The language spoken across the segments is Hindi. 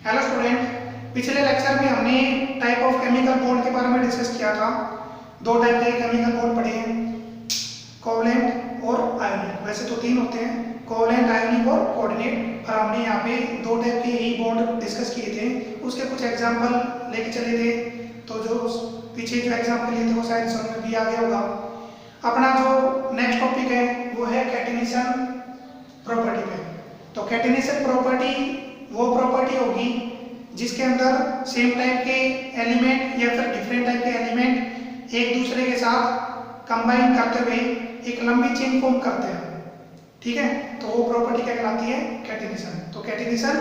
हेलो स्टूडेंट, पिछले लेक्चर में हमने टाइप ऑफ केमिकल बॉन्ड के बारे में डिस्कस किया था। दो टाइप के केमिकल बॉन्ड पढ़े हैं, कोवलेंट और आयोनिक। वैसे तो तीन होते हैं, कोवलेंट, आयोनिक और कोऑर्डिनेट, पर हमने यहाँ पे दो टाइप के ही बॉन्ड डिस्कस किए थे। उसके कुछ एग्जाम्पल लेके चले थे, तो जो पीछे जो एग्जाम्पल लिए थे वो शायद समझ में भी आ गया होगा। अपना जो नेक्स्ट टॉपिक है वो है कैटेनिसन प्रॉपर्टी पे। तो कैटेनिसन प्रॉपर्टी वो प्रॉपर्टी होगी जिसके अंदर सेम टाइप के एलिमेंट या फिर डिफरेंट टाइप के एलिमेंट एक दूसरे के साथ कंबाइन करते हुए एक लंबी चेन फॉर्म करते हैं। ठीक है, तो वो प्रॉपर्टी क्या कहलाती है? कैटेनिसन। तो कैटेनिसन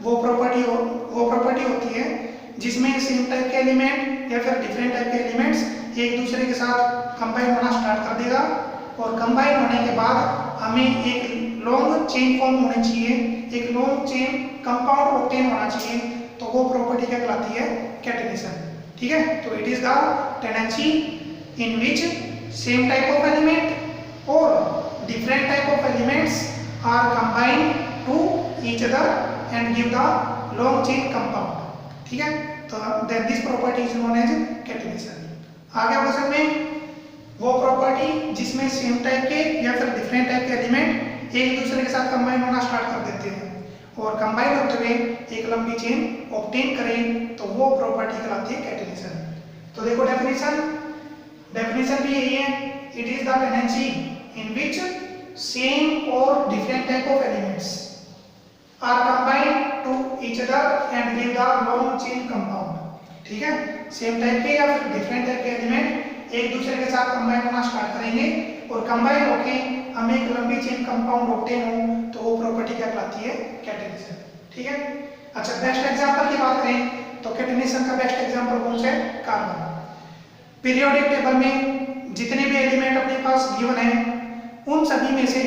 वो प्रॉपर्टी होती है जिसमें सेम टाइप के एलिमेंट या फिर डिफरेंट टाइप के एलिमेंट्स एक दूसरे के साथ कंबाइन होना स्टार्ट कर देगा, और कंबाइन होने के बाद हमें एक लॉन्ग चेन फॉर्म होनी चाहिए, एक लॉन्ग चेन कंपाउंड ऑब्टेन होना चाहिए। तो वो प्रॉपर्टी क्या कहलाती है? कैटेनिसन। ठीक है, तो it is the tendency in which same type of element और different type of elements are combined to each other and give the long chain compound. ठीक है, तो then this property is known as catenation. आगे क्वेश्चन में वो प्रॉपर्टी जिसमें सेम टाइप के या फिर डिफरेंट टाइप के एलिमेंट एक दूसरे के साथ कंबाइन होना स्टार्ट कर देते हैं और कंबाइन होते हुए एक लंबी चेन ऑब्टेन करें, तो वो प्रॉपर्टी कहलाती है कैटेनिसन। तो देखो डेफिनेशन भी यही है, it is the tendency in which same और different type of elements are combined to each other and give the long chain compound. ठीक है, सेम टाइप के या फिर डिफरेंट टाइप के एलिमेंट एक दूसरे के साथ कंबाइन होना स्टार्ट करेंगे और कंबाइन होके हमें एक लंबी चेन कंपाउंड ऑब्टेन हो, तो वो प्रॉपर्टी क्या कहलाती है? कैटेनिसन। ठीक है, अच्छा बेस्ट एग्जांपल की बात करें तो कैटेनिसन का बेस्ट एग्जांपल कौन सा है? कार्बन। पीरियोडिक टेबल में जितने भी एलिमेंट अपने पास गिवन है उन सभी में से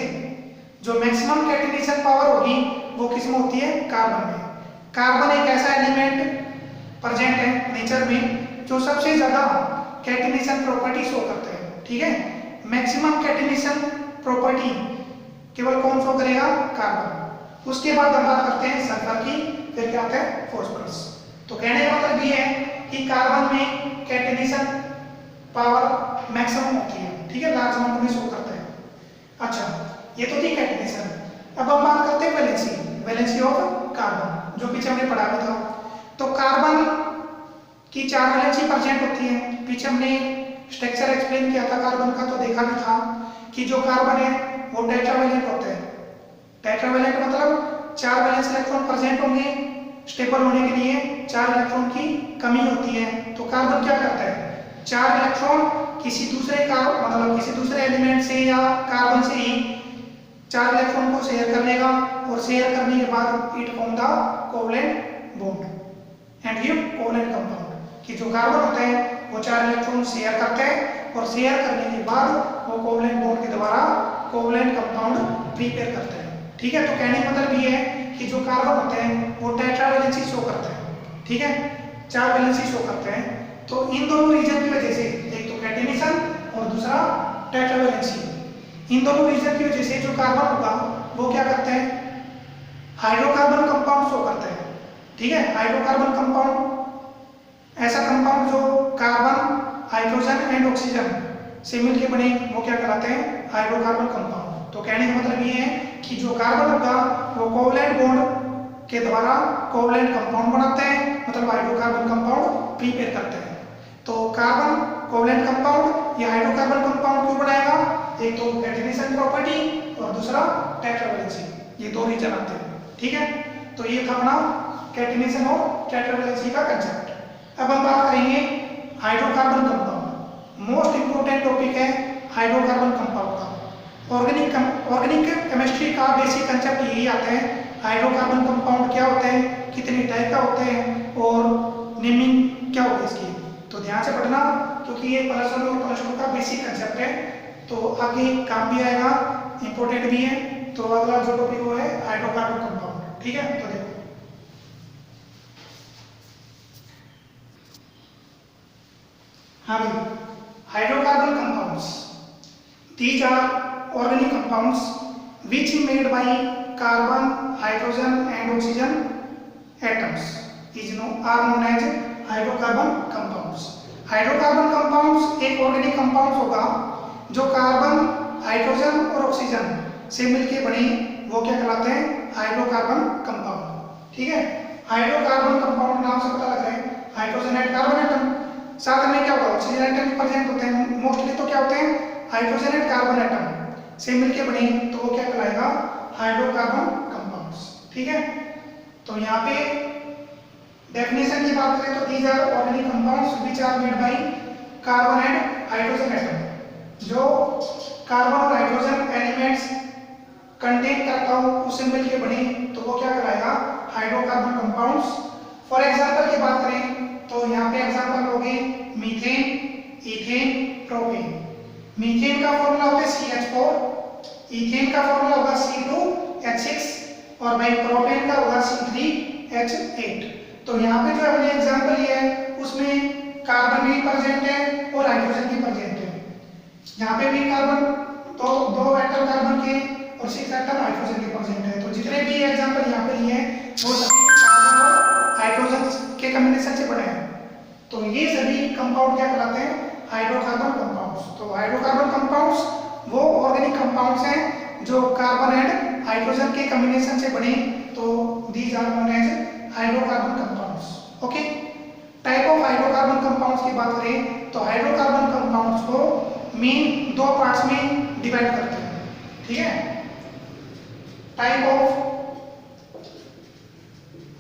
जो मैक्सिमम कैटेनिसन पावर होगी वो किसमें होती है? कार्बन में। कार्बन एक ऐसा एलिमेंट प्रेजेंट है नेचर में जो सबसे ज्यादा कैटेनिसन प्रॉपर्टी शो करते हैं। ठीक है, मैक्सिमम कैटेनिसन प्रॉपर्टी केवल कौन शो करेगा? कार्बन। उसके बाद हम बात करते हैं सल्फर की, फिर क्या आता है? फास्फोरस। तो कहने का मतलब ये है कि कार्बन में कैटेनिसन पावर मैक्सिमम होती है। ठीक है, लार्ज अमाउंट में शो करता है। अच्छा, ये तो थी कैटेनिसन। अब हम बात करते हैं वैलेंसी ऑफ कार्बन, जो पीछे हमने पढ़ा भी था। तो कार्बन की 4 वैलेंसी प्रेजेंट होती है। पीछे हमने स्ट्रक्चर एक्सप्लेन किया था कार्बन का, तो देखा भी था कि जो कार्बन है वो टेट्रावैलेंट होता है। टेट्रावैलेंट मतलब 4 वैलेंस इलेक्ट्रॉन प्रेजेंट होंगे, स्टेबल होने के लिए 4 इलेक्ट्रॉन की कमी होती है। तो कार्बन क्या करता है? 4 इलेक्ट्रॉन किसी दूसरे एलिमेंट से या कार्बन से ही 4 इलेक्ट्रॉन को शेयर कर लेगा, और शेयर करने के बाद it form the covalent bond and give covalent compound. कि जो कार्बन होता है वो 4 इलेक्ट्रॉन शेयर करते हैं और शेयर करने के बाद वो कोवलेंट बॉन्ड के द्वारा कोवलेंट कंपाउंड प्रिपेयर करते हैं। ठीक है, तो कहने का मतलब ये है कि जो कार्बन होते हैं वो टेट्रावैलेंसी शो करते हैं। ठीक है, 4 वैलेंसी शो करते हैं। तो इन दोनों रीजन की वजह से, एक तो कैटेनिसन और दूसरा टेट्रावैलेंसी, इन दोनों रीजन की वजह से जो कार्बन होगा वो क्या करते हैं? हाइड्रोकार्बन कंपाउंड शो करते हैं। ठीक है, हाइड्रोकार्बन कंपाउंड ऐसा कंपाउंड जो कार्बन, हाइड्रोजन एंड ऑक्सीजन से मिलकर बने वो क्या कहलाते हैं? Hydrocarbon compound. तो कहने का मतलब ये है कि जो कार्बन होगा वो कोवलेंट बॉन्ड के द्वारा कोवलेंट कंपाउंड बनाते हैं, मतलब हाइड्रोकार्बन कंपाउंड प्रिपेयर करते हैं। तो कार्बन कोवलेंट कंपाउंड या हाइड्रोकार्बन कंपाउंड क्यों बनाएगा? एक तो कैटेनिसन प्रॉपर्टी और दूसरा टेट्रावैलेंसी, ये दो रीजन आते हैं। ठीक है, तो ये था अपना कैटेनिसन और टेट्रावैलेंसी का कंसेप्ट। अब हम बात करेंगे hydrocarbon compound. Most important topic है हाइड्रोकार्बन कंपाउंड का। ऑर्गेनिक केमिस्ट्री का बेसिक कंसेप्ट यही आता है, हाइड्रोकार्बन कंपाउंड क्या होते हैं, कितने टाइप का होते हैं और नेमिंग क्या होती है इसकी। तो ध्यान से पढ़ना, क्योंकि ये +1 और +2 का बेसिक कंसेप्ट है, तो आगे काम भी आएगा, इंपॉर्टेंट भी है। तो अगला जो टॉपिक वो है हाइड्रोकार्बन कंपाउंड। ठीक है, तो देखो हाँ भाई, hydrocarbon compounds, these are organic compounds which made by carbon, hydrogen and oxygen atoms are known as hydrocarbon compounds. Hydrocarbon compounds एक ऑर्गेनिक कंपाउंड होगा जो कार्बन, हाइड्रोजन और ऑक्सीजन से मिलकर बने, वो क्या कहलाते हैं? Hydrocarbon compound. ठीक है, हाइड्रोकार्बन कंपाउंड नाम से पता लग रहा है हाइड्रोजन एंड कार्बन एटम, साथ में क्या होगा? ऑक्सीजन एटम भी प्रेजेंट होते हैं। मोस्टली तो क्या होते हैं? हाइड्रोजन एंड कार्बन एटम से मिलकर बने, तो वो क्या कहलाएगा? Hydrocarbon compounds. ठीक है, तो यहाँ पे डेफिनेशन की बात करें तो these are organic compounds which are made by carbon and hydrogen atom. जो कार्बन और हाइड्रोजन एलिमेंट्स कंटेन करता हो उससे मिलकर बने, तो वो क्या कहलाएगा? Hydrocarbon compounds. फॉर एग्जांपल की बात करें तो यहाँ पे एग्जांपल हो गए मीथेन, इथेन, प्रोपेन। मीथेन का फॉर्मूला होता है CH4, इथेन का फॉर्मूला होगा C2H6 और भाई प्रोपेन का होगा C3H8। तो यहाँ पे जो हमने एग्जांपल लिया है उसमें कार्बन भी प्रेजेंट है और हाइड्रोजन भी प्रेजेंट है। यहाँ पे भी कार्बन तो दो एटम कार्बन के और 6 एटम हाइड्रोजन के प्रेजेंट है। तो जितने भी एग्जांपल यहाँ पे लिए हैं वो सभी कार्बन और हाइड्रोजन के कॉम्बिनेशन से बने हैं। तो ये सभी कंपाउंड क्या कहलाते हैं? Hydrocarbon compounds. तो हाइड्रोकार्बन कंपाउंड्स वो ऑर्गेनिक कंपाउंड्स हैं जो कार्बन एंड हाइड्रोजन के कॉम्बिनेशन से बने, तो these are known as hydrocarbon compounds. Okay, type of hydrocarbon compounds की बात करें तो हाइड्रोकार्बन कंपाउंड्स को मेन दो पार्ट्स में डिवाइड करते हैं। ठीक है, type of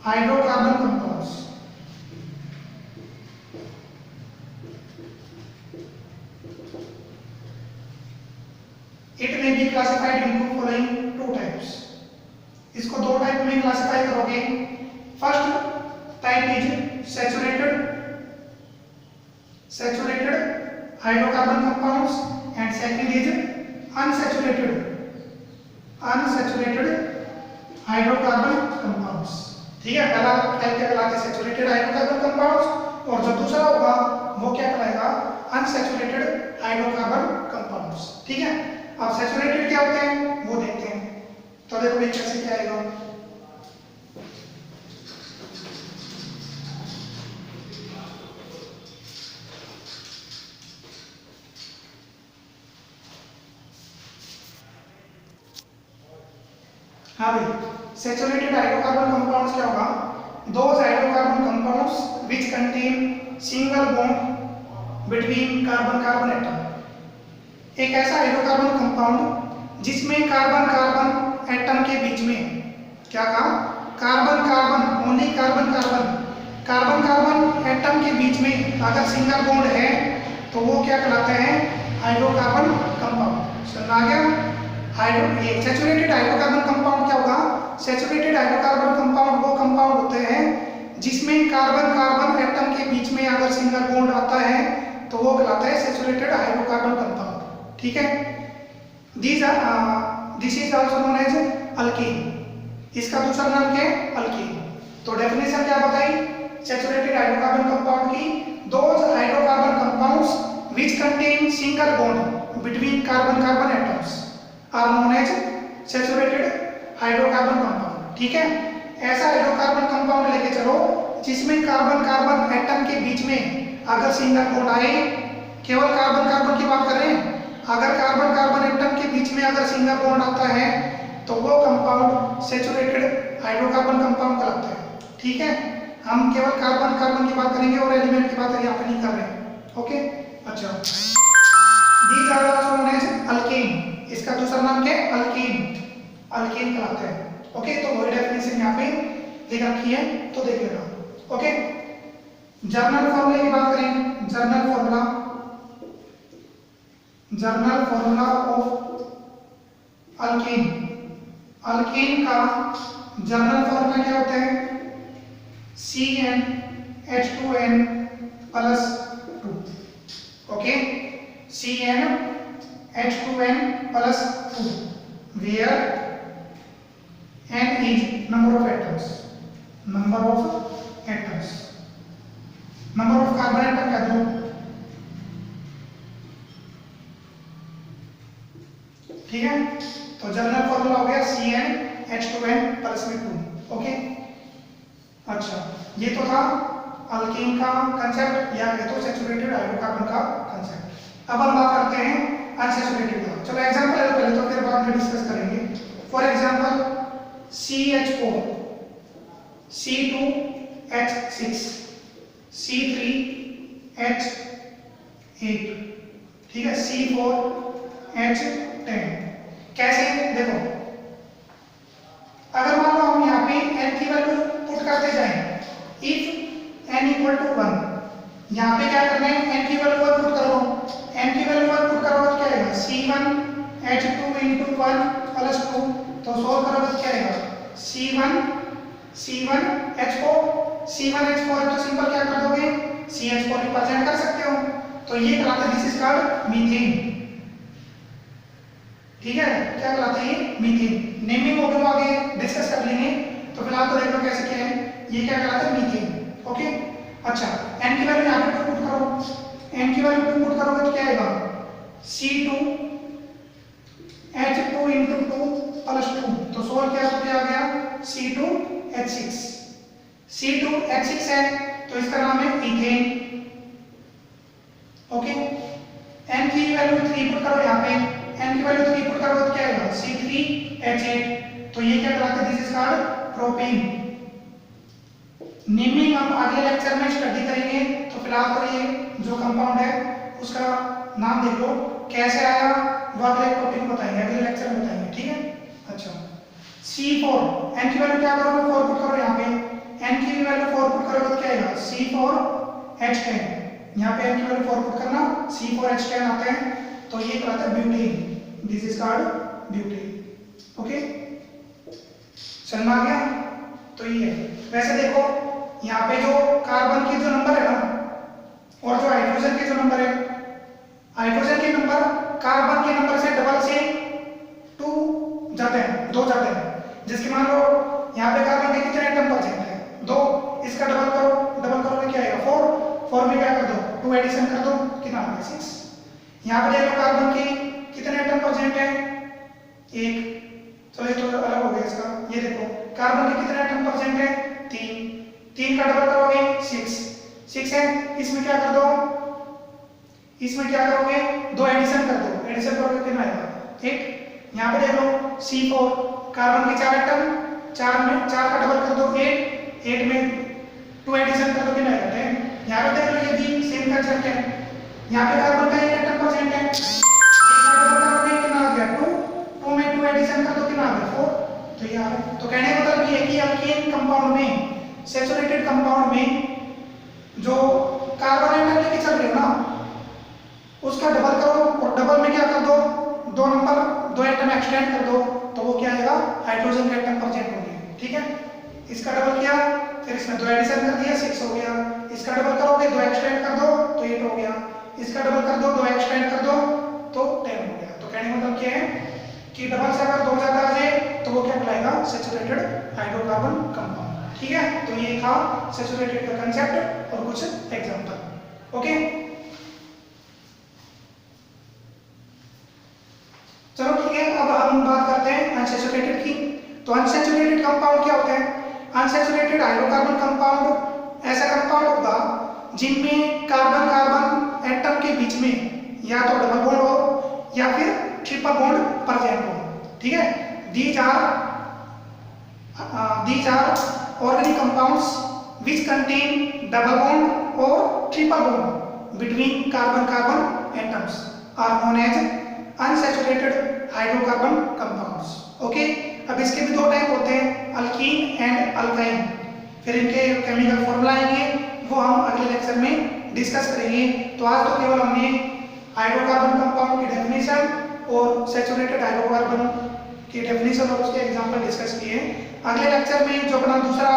hydrocarbon compounds. It may be classified into following two types. इसको दो टाइप में क्लासिफाई करोगे। First type is saturated hydrocarbon compounds and second is unsaturated hydrocarbon compounds. ठीक है, पहला टाइप क्या कहलाता है? सैचुरेटेड हाइड्रोकार्बन कंपाउंड्स, और जो दूसरा होगा वो क्या कहलाएगा? Unsaturated hydrocarbon compounds. ठीक है, अब सैचुरेटेड क्या होते हैं वो देखते हैं। तो देखो ये कैसे क्या आएगा। हाँ भाई, सैचुरेटेड हाइड्रोकार्बन कंपाउंड्स क्या होगा? Those hydrocarbon compounds which contain single bond between carbon carbon atom. एक ऐसा हाइड्रोकार्बन कंपाउंड जिसमें कार्बन कार्बन एटम के बीच में क्या कहा? Carbon carbon, only carbon carbon atom के बीच में अगर सिंगल बॉन्ड है तो वो क्या कहलाते हैं? Hydrocarbon compound. समझ आ गया? ये सैचुरेटेड हाइड्रोकार्बन कंपाउंड क्या होगा? सैचुरेटेड हाइड्रोकार्बन कंपाउंड वो कंपाउंड होते हैं जिसमें कार्बन कार्बन एटम के बीच में अगर सिंगल बॉन्ड आता है तो वो कहलाता है सैचुरेटेड हाइड्रोकार्बन कंपाउंड। ठीक है, this is also known as alkene. इसका दूसरा नाम क्या है? अल्कीन। तो डेफिनेशन क्या बताई सैचुरेटेड हाइड्रोकार्बन कंपाउंड की? Those hydrocarbon compounds which contain single bond between carbon carbon atoms are known as saturated hydrocarbon compound. ठीक है, ऐसा हाइड्रोकार्बन कंपाउंड लेके चलो जिसमें कार्बन कार्बन एटम के बीच में अगर सिंगल बॉन्ड आए, केवल कार्बन कार्बन की बात कर रहे हैं, अगर कार्बन कार्बन एटम के बीच में अगर सिंगल बॉन्ड आता है तो वो कंपाउंड सैचुरेटेड हाइड्रोकार्बन कंपाउंड कहलाता है। ठीक है, हम केवल कार्बन कार्बन की बात करेंगे और एलिमेंट की बात यहाँ पे नहीं कर रहे। ओके, अच्छा, these are also known as alkene. इसका दूसरा नाम क्या है? अल्कीन कहलाता है। ओके, तो वही डेफिनेशन यहाँ पे लिख रखी है, तो देख लेना। ओके, जर्नल फॉर्मूले की बात करें, जर्नल फॉर्मूला ऑफ अल्कीन का जर्नल फॉर्मूला क्या होता है? CnH2n plus 2। Okay, CnH2n plus 2 where n is number of atoms, number of carbon atom का दो। ठीक है, तो जनरल फॉर्मूला हो गया CnH2n प्लस में 2। ओके, अच्छा, ये तो था अल्कीन का कंसेप्ट या ये तो सैचुरेटेड हाइड्रोकार्बन का कंसेप्ट। अब हम बात करते हैं अनसैचुरेटेड का। चलो एग्जांपल ले पहले, तो फिर बाद में डिस्कस करेंगे। For example CH4, C2H6, C3H8, ठीक है, C4H10। कैसे देखो, अगर मान लो हम यहाँ पे n की वैल्यू पुट करते जाएं, इफ n इक्वल टू 1, यहाँ पे क्या करना है, n की वैल्यू 1 पुट करो, n की वैल्यू 1 पुट करोगे तो क्या आएगा, C1H2 into 1 plus 2, तो सोल्व करोगे तो क्या आएगा, C1H4 है तो सिंपल क्या कर दोगे, CH4 रिप्रेजेंट कर सकते हो, तो ये कहलाता है दिस इज कॉल्ड मीथेन। ठीक है, क्या कहलाता है ये, मीथेन। नेमिंग हो गया, आगे डिस्कस कर लेंगे, तो फिलहाल तो देख लो कैसे क्या है, ये क्या कहलाता है, मीथेन। ओके, अच्छा, n की वैल्यू यहाँ पे पुट करो, n की वैल्यू पुट करोगे तो क्या आएगा, C2H2 into 2 plus 2, तो सोल्व किया तो क्या आ गया, C2H6। C2H6 है तो इसका नाम है इथेन। ओके, n की वैल्यू 3 पुट करो, यहाँ पे n की वैल्यू 3 पुट करो तो क्या आएगा, C3H8, तो ये क्या कहलाता है, this is called propane. Naming हम अगले लेक्चर में स्टडी करेंगे, तो फिलहाल तो ये जो कंपाउंड है उसका नाम देख लो, कैसे आया वो अगले टॉपिक में बताएंगे, अगले लेक्चर में बताएंगे, ठीक है। अच्छा, C4, n की वैल्यू क्या करोगे, 4 पुट करो, यहाँ पे n की वैल्यू 4 पुट करोगे तो क्या आएगा, C4H10, यहाँ पे n की वैल्यू 4 पुट करना, C4H10 आते हैं, तो ये कहलाता है butane, this is called butane. Okay, समझ में आ गया, तो ये है। वैसे देखो यहाँ पे जो कार्बन के जो नंबर है ना, और जो हाइड्रोजन के जो नंबर है, हाइड्रोजन के नंबर कार्बन के नंबर से डबल से 2 जाते हैं, 2 जाते हैं। जिसके मान लो यहाँ पे कार्बन के कितने एटम परसेंट है, 2, इसका डबल करो, डबल करोगे क्या आएगा, 4 में क्या कर दो, 2 एडिशन कर दो, कितना आ गया, 6। यहाँ पे देख लो कार्बन के कितने एटम परसेंट है, 1, चलो ये तो अलग हो गया इसका, ये देखो कार्बन के कितने एटम परसेंट है, 3 का डबल करोगे 6 है, इसमें क्या कर दो, इसमें क्या करोगे, 2 एडिशन कर दो, एडिशन करोगे कितना आएगा, 8। यहाँ पे देख लो C4, कार्बन के 4 एटम, 4 का डबल कर दो 8 में 2 एडिशन कर दो कितना आएगा, 10। यहाँ पे देख लो ये भी सेम कंसेप्ट है, यहाँ पे कार्बन का 1 एटम परसेंट है, 1 का डबल करोगे कितना आ गया, 2 में 2 एडिशन कर दो कितना आ गया, 4। तो ये आ गया। तो कहने का मतलब ये है कि अल्केन कंपाउंड में, सैचुरेटेड कंपाउंड में जो कार्बन एटम लेके चल रहे हो ना, उसका डबल करो, और डबल में क्या कर दो, 2 एटम एक्सटेंड कर दो, तो वो क्या आएगा, हाइड्रोजन के एटम परसेंट होंगे। ठीक है, इसका डबल किया, फिर इसमें 2 एडिशन कर दिया, 6 हो गया। इसका डबल करोगे, 2 एक्सटेंड कर दो तो 8 हो गया। इसका डबल कर दो, 2 एक्सटेंड कर दो तो 10 हो गया। तो कहने का मतलब क्या है कि डबल से अगर 2 ज्यादा आ जाए तो वो क्या कहलाएगा, सैचुरेटेड हाइड्रोकार्बन कंपाउंड। ठीक है, तो ये था सैचुरेटेड का कंसेप्ट और कुछ एग्जांपल। ओके, चलो ठीक है, अब हम बात करते हैं अनसैचुरेटेड की। तो अनसैचुरेटेड कंपाउंड क्या होते हैं? अनसैचुरेटेड हाइड्रोकार्बन कंपाउंड ऐसा कंपाउंड होगा जिनमें कार्बन कार्बन एटम के बीच में या तो डबल बॉन्ड हो या फिर ट्रिपल बॉन्ड प्रेजेंट हो। ठीक है, these are organic compounds which contain double bond or triple bond between carbon carbon atoms are known as unsaturated hydrocarbon compounds. Okay, अब इसके भी 2 टाइप होते हैं, अल्कीन एंड अल्काइन। फिर इनके केमिकल फॉर्मूला आएंगे, वो हम अगले लेक्चर में डिस्कस करेंगे। तो आज तो केवल हमने हाइड्रोकार्बन कंपाउंड की डेफिनेशन और सैचुरेटेड हाइड्रोकार्बन की डेफिनेशन और उसके एग्जांपल डिस्कस किए। अगले लेक्चर में जो अपना दूसरा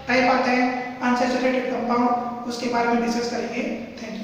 टाइप आता है अनसैचुरेटेड कंपाउंड, उसके बारे में डिस्कस करेंगे। Thank you.